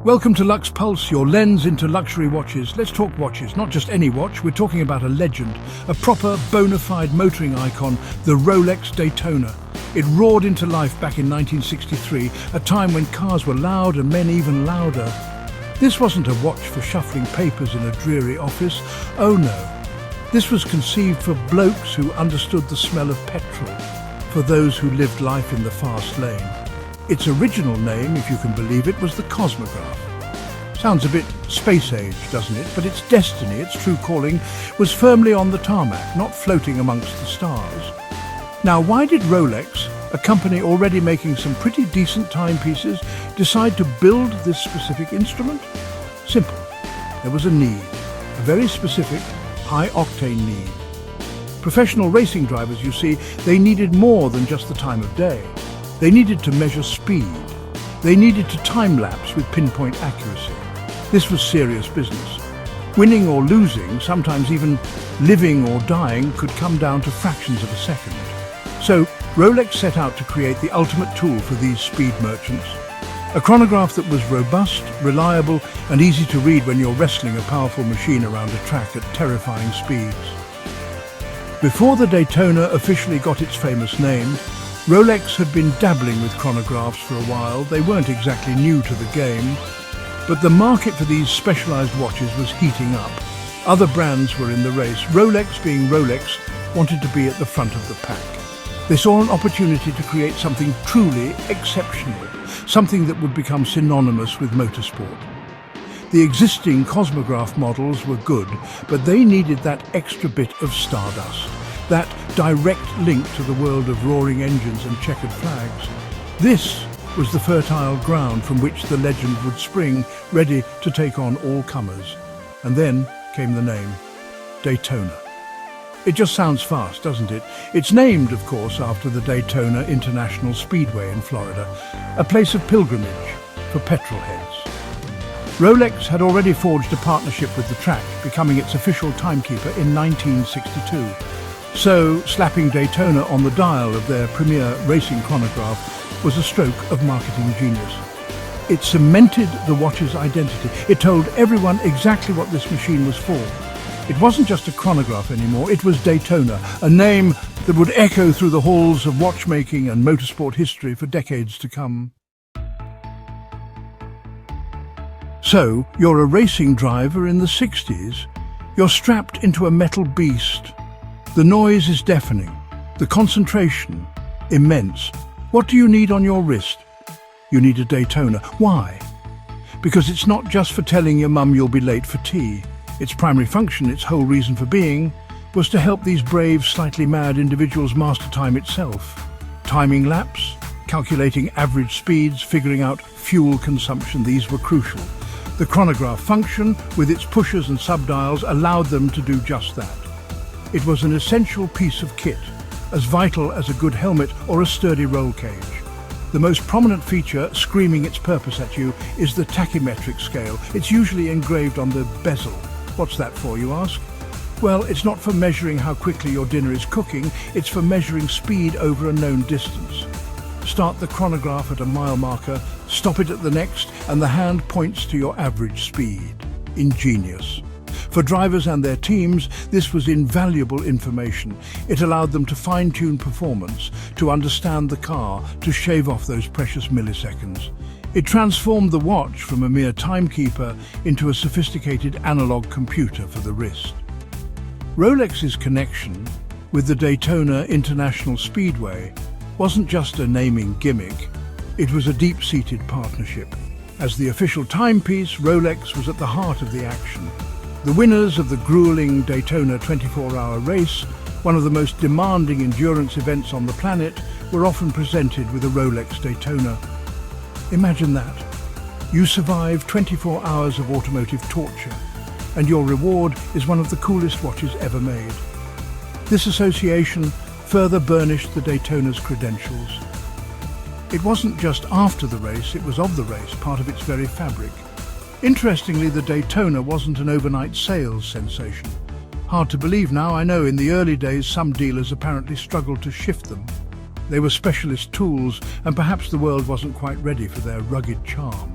Welcome to LuxePulse, your lens into luxury watches. Let's talk watches, not just any watch. We're talking about a legend, a proper bona fide motoring icon, the Rolex Daytona. It roared into life back in 1963, a time when cars were loud and men even louder. This wasn't a watch for shuffling papers in a dreary office. Oh no. This was conceived for blokes who understood the smell of petrol, for those who lived life in the fast lane. Its original name, if you can believe it, was the Cosmograph. Sounds a bit space-age, doesn't it? But its destiny, its true calling, was firmly on the tarmac, not floating amongst the stars. Now, why did Rolex, a company already making some pretty decent timepieces, decide to build this specific instrument? Simple. There was a need, a very specific, high-octane need. Professional racing drivers, you see, they needed more than just the time of day. They needed to measure speed. They needed to time-lapse with pinpoint accuracy. This was serious business. Winning or losing, sometimes even living or dying, could come down to fractions of a second. So Rolex set out to create the ultimate tool for these speed merchants. A chronograph that was robust, reliable, and easy to read when you're wrestling a powerful machine around a track at terrifying speeds. Before the Daytona officially got its famous name, Rolex had been dabbling with chronographs for a while. They weren't exactly new to the game, but the market for these specialized watches was heating up. Other brands were in the race. Rolex, being Rolex, wanted to be at the front of the pack. They saw an opportunity to create something truly exceptional, something that would become synonymous with motorsport. The existing Cosmograph models were good, but they needed that extra bit of stardust. That direct link to the world of roaring engines and checkered flags. This was the fertile ground from which the legend would spring, ready to take on all comers. And then came the name, Daytona. It just sounds fast, doesn't it? It's named, of course, after the Daytona International Speedway in Florida, a place of pilgrimage for petrolheads. Rolex had already forged a partnership with the track, becoming its official timekeeper in 1962. So, slapping Daytona on the dial of their premier racing chronograph was a stroke of marketing genius. It cemented the watch's identity. It told everyone exactly what this machine was for. It wasn't just a chronograph anymore, it was Daytona, a name that would echo through the halls of watchmaking and motorsport history for decades to come. So, you're a racing driver in the 60s. You're strapped into a metal beast. The noise is deafening, the concentration immense. What do you need on your wrist? You need a Daytona. Why? Because it's not just for telling your mum you'll be late for tea. Its primary function, its whole reason for being, was to help these brave, slightly mad individuals master time itself. Timing laps, calculating average speeds, figuring out fuel consumption, these were crucial. The chronograph function, with its pushers and subdials, allowed them to do just that. It was an essential piece of kit, as vital as a good helmet or a sturdy roll cage. The most prominent feature, screaming its purpose at you, is the tachymetric scale. It's usually engraved on the bezel. What's that for, you ask? Well, it's not for measuring how quickly your dinner is cooking, it's for measuring speed over a known distance. Start the chronograph at a mile marker, stop it at the next, and the hand points to your average speed. Ingenious. For drivers and their teams, this was invaluable information. It allowed them to fine-tune performance, to understand the car, to shave off those precious milliseconds. It transformed the watch from a mere timekeeper into a sophisticated analog computer for the wrist. Rolex's connection with the Daytona International Speedway wasn't just a naming gimmick, it was a deep-seated partnership. As the official timepiece, Rolex was at the heart of the action. The winners of the grueling Daytona 24-hour race, one of the most demanding endurance events on the planet, were often presented with a Rolex Daytona. Imagine that. You survive 24 hours of automotive torture, and your reward is one of the coolest watches ever made. This association further burnished the Daytona's credentials. It wasn't just after the race, it was of the race, part of its very fabric. Interestingly, the Daytona wasn't an overnight sales sensation. Hard to believe now, I know. In the early days, some dealers apparently struggled to shift them. They were specialist tools, and perhaps the world wasn't quite ready for their rugged charm.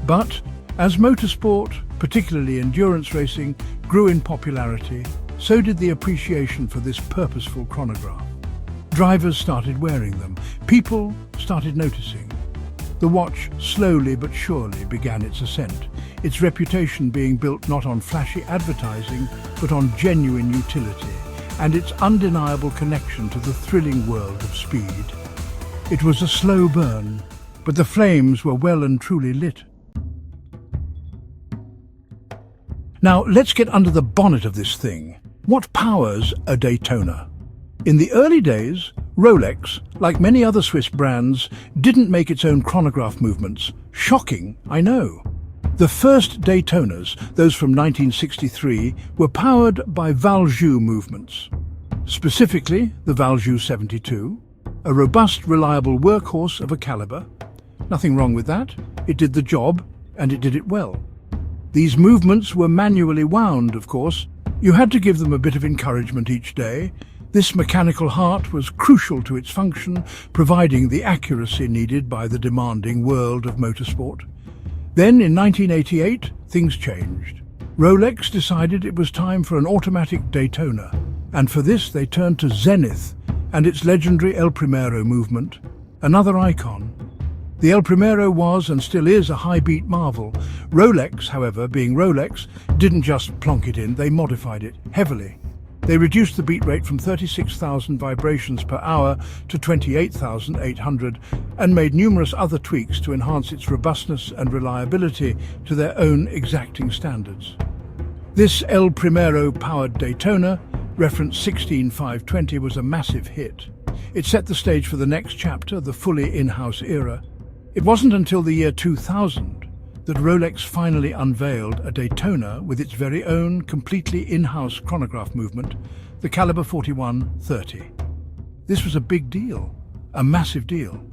But As motorsport, particularly endurance racing, grew in popularity, so did the appreciation for this purposeful chronograph. Drivers started wearing them. People started noticing. The watch slowly but surely began its ascent, its reputation being built not on flashy advertising, but on genuine utility, and its undeniable connection to the thrilling world of speed. It was a slow burn, but the flames were well and truly lit. Now, let's get under the bonnet of this thing. What powers a Daytona? In the early days, Rolex, like many other Swiss brands, didn't make its own chronograph movements. Shocking, I know. The first Daytonas, those from 1963, were powered by Valjoux movements. Specifically, the Valjoux 72, a robust, reliable workhorse of a caliber. Nothing wrong with that. It did the job, and it did it well. These movements were manually wound, of course. You had to give them a bit of encouragement each day. This mechanical heart was crucial to its function, providing the accuracy needed by the demanding world of motorsport. Then, in 1988, things changed. Rolex decided it was time for an automatic Daytona, and for this they turned to Zenith and its legendary El Primero movement, another icon. The El Primero was and still is a high-beat marvel. Rolex, however, being Rolex, didn't just plonk it in, they modified it heavily. They reduced the beat rate from 36,000 vibrations per hour to 28,800 and made numerous other tweaks to enhance its robustness and reliability to their own exacting standards. This El Primero-powered Daytona, reference 16520, was a massive hit. It set the stage for the next chapter, the fully in-house era. It wasn't until the year 2000 that Rolex finally unveiled a Daytona with its very own completely in-house chronograph movement, the caliber 4130. This was a big deal, a massive deal.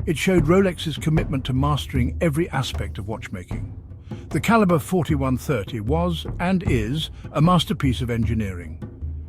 It showed Rolex's commitment to mastering every aspect of watchmaking. The caliber 4130 was, and is, a masterpiece of engineering.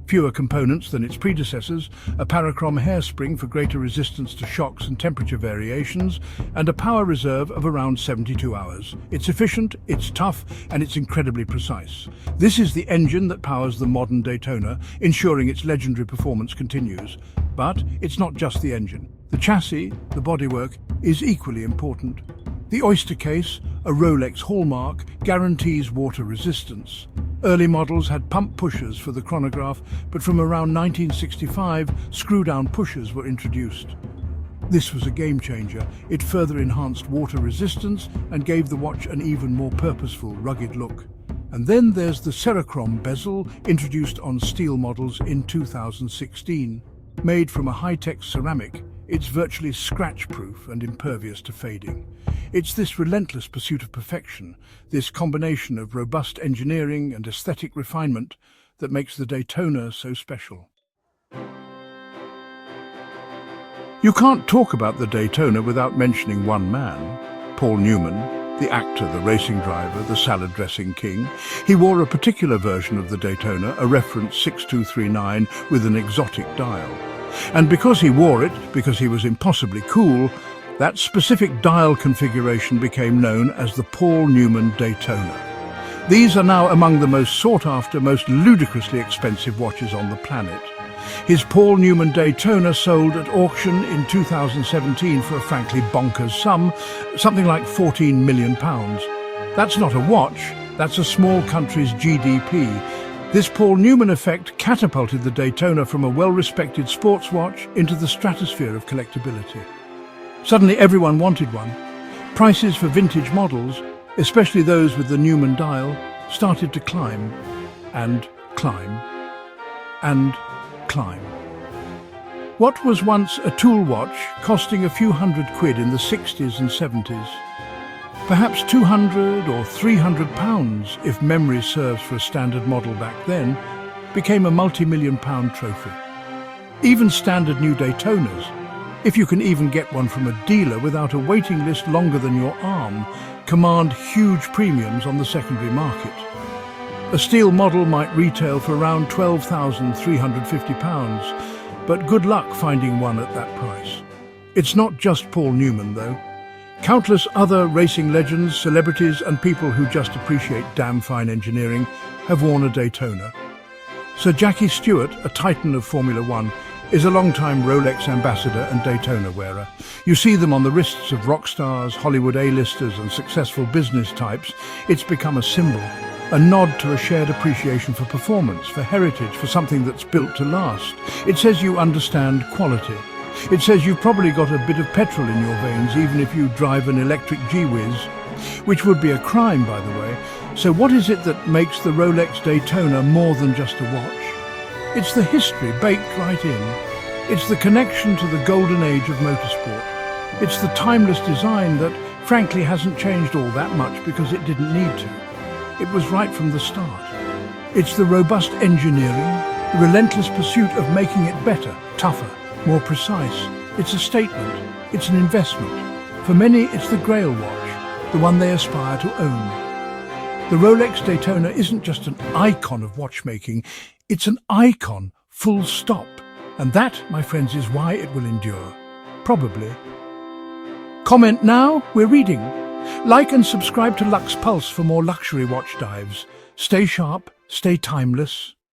Fewer components than its predecessors, a parachrom hairspring for greater resistance to shocks and temperature variations, and a power reserve of around 72 hours. It's efficient, it's tough, and it's incredibly precise. This is the engine that powers the modern Daytona, ensuring its legendary performance continues. But it's not just the engine. The chassis, the bodywork, is equally important. The oyster case, a Rolex hallmark, guarantees water resistance. Early models had pump pushers for the chronograph, but from around 1965, screw-down pushers were introduced. This was a game-changer. It further enhanced water resistance and gave the watch an even more purposeful, rugged look. And then there's the Cerachrom bezel, introduced on steel models in 2016. Made from a high-tech ceramic, it's virtually scratch-proof and impervious to fading. It's this relentless pursuit of perfection, this combination of robust engineering and aesthetic refinement that makes the Daytona so special. You can't talk about the Daytona without mentioning one man, Paul Newman, the actor, the racing driver, the salad dressing king. He wore a particular version of the Daytona, a reference 6239 with an exotic dial. And because he wore it, because he was impossibly cool, that specific dial configuration became known as the Paul Newman Daytona. These are now among the most sought-after, most ludicrously expensive watches on the planet. His Paul Newman Daytona sold at auction in 2017 for a frankly bonkers sum, something like £14 million. That's not a watch, that's a small country's GDP. This Paul Newman effect catapulted the Daytona from a well-respected sports watch into the stratosphere of collectability. Suddenly everyone wanted one. Prices for vintage models, especially those with the Newman dial, started to climb and climb and climb. What was once a tool watch costing a few £100 in the 60s and 70s, perhaps £200 or £300 if memory serves for a standard model back then, became a multi-million-pound trophy. Even standard new Daytonas, if you can even get one from a dealer without a waiting list longer than your arm, command huge premiums on the secondary market. A steel model might retail for around £12,350, but good luck finding one at that price. It's not just Paul Newman, though. Countless other racing legends, celebrities and people who just appreciate damn fine engineering have worn a Daytona. Sir Jackie Stewart, a titan of Formula One, is a long-time Rolex ambassador and Daytona wearer. You see them on the wrists of rock stars, Hollywood A-listers and successful business types. It's become a symbol, a nod to a shared appreciation for performance, for heritage, for something that's built to last. It says you understand quality. It says you've probably got a bit of petrol in your veins, even if you drive an electric G-Wiz, which would be a crime, by the way. So what is it that makes the Rolex Daytona more than just a watch? It's the history baked right in. It's the connection to the golden age of motorsport. It's the timeless design that, frankly, hasn't changed all that much because it didn't need to. It was right from the start. It's the robust engineering, the relentless pursuit of making it better, tougher, more precise. It's a statement. It's an investment. For many, it's the Grail watch, the one they aspire to own. The Rolex Daytona isn't just an icon of watchmaking, it's an icon, full stop. And that, my friends, is why it will endure. Probably. Comment now, we're reading. Like and subscribe to LuxePulse for more luxury watch dives. Stay sharp, stay timeless.